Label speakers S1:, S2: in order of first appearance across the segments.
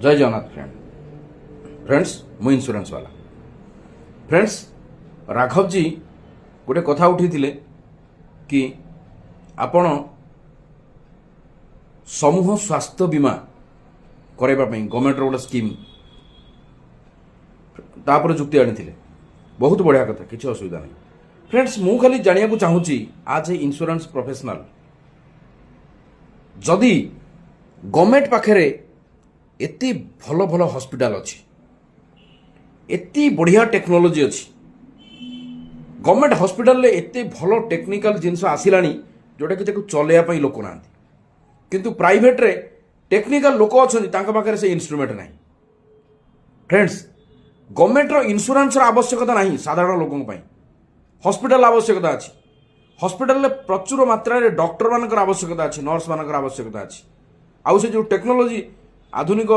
S1: जय जगन्नाथ फ्रेंड्स मु इंश्योरेंस वाला फ्रेंड्स राघव जी गोटे कथा उठी कि आपण समूह स्वास्थ्य बीमा करने गवर्नमेंट गोटे स्कीम तापर जुक्ति आनी बहुत बढ़िया कथा किसी असुविधा नहीं फ्रेंड्स मु खाली जानिया चाहूँगी आज ए इंश्योरेंस प्रोफेशनल जदि गवर्नमेंट पाखे एते भल भल हॉस्पिटल अच्छी एते बढ़िया टेक्नोलोजी अच्छी गवर्नमेंट हॉस्पिटल एते भल टेक्निकल जिनस आसिलानी जोटा कि चलैया लोक ना किंतु प्राइवेट रे टेक्निकल लोक अच्छा पाखे से इन्स्ट्रुमेंट ना फ्रेंड्स गवर्नमेंट रो इंश्योरेंस आवश्यकता नहीं साधारण लोकों हॉस्पिटल आवश्यकता अच्छी हॉस्पिटल प्रचुर मात्रा रे डॉक्टर मानकर आवश्यकता अच्छी नर्स मानकर आवश्यकता अच्छी आउ से जो टेक्नोलोजी आधुनिक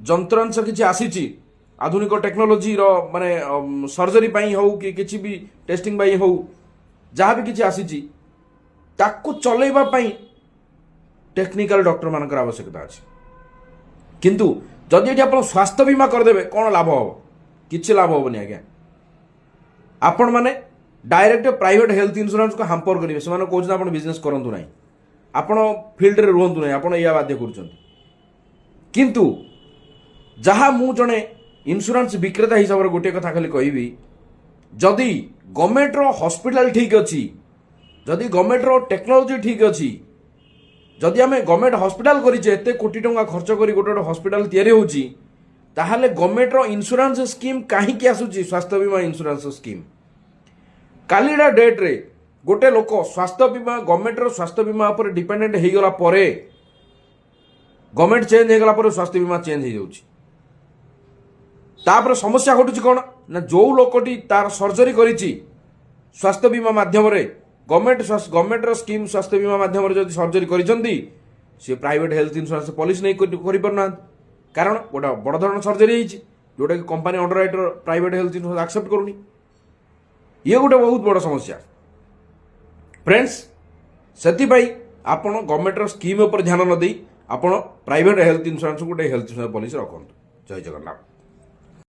S1: जंत्रांश किसी आसी आधुनिक टेक्नोलोजी रो माने सर्जरी पाई हो कि किसी भी टेस्टिंग पाई हो जहाँ भी किसी आसी ताकू चलैबा पाई टेक्निकल डॉक्टर मानकर आवश्यकता अच्छी किंतु जदि ये आप स्वास्थ्य बीमा करदे कौन लाभ हम किसी लाभ हेनी आज्ञा आपण मैंने डायरेक्ट प्राइवेट हेल्थ इंश्योरेंस को हाम्पर करेंगे से कहते आप बिजनेस करूँ ना आपण फिल्ड रे रुहतु ना आप बाध्य कर किंतु जहाँ मु जड़े इंश्योरेंस विक्रेता हिसाब से गोटे कथा खाली कहबी जदि गवर्नमेंट रो हॉस्पिटल ठीक अच्छी जदि गवर्नमेंट रो टेक्नोलोजी ठीक अच्छी जदि आम गवर्नमेंट हॉस्पिटल करते कोटी टंका खर्च कर गोटे हॉस्पिटल तैयारी होची ताहले गवर्नमेंट रो इंश्योरेंस स्कीम कहीं आसूची स्वास्थ्य बीमा इंश्योरेंस स्कीम कालीडा डेट रे गोटे लोक स्वास्थ्य बीमा गवर्नमेंट रो स्वास्थ्य बीमा पर डिपेंडेंट हो गला परे गवर्नमेंट चेंज हो गला स्वास्थ्य बीमा चेंज हो जाउची तापर समस्या घटुची कौन ना जो लोकटी तार सर्जरी करिची स्वास्थ्य बीमा माध्यम रे गवर्नमेंट रो स्कीम स्वास्थ्य बीमा माध्यम रे जदि सर्जरी करिसंती से प्राइवेट हेल्थ इंश्योरेंस पॉलिसी नहीं करि परना कारण गोटा बड़ धरण सर्जरी होईची जोटा कि company underwriter private health insurance accept करूनी ये गोटे बहुत बड़ समस्या फ्रेंड्स से आपण गवर्नमेंट रो स्कीम पर ध्यान न दे आपण प्राइवेट हेल्थ इंश्योरेंस गोटे हेल्थ इंश्योरेंस पॉलिसी रखु जय जगन्नाथ।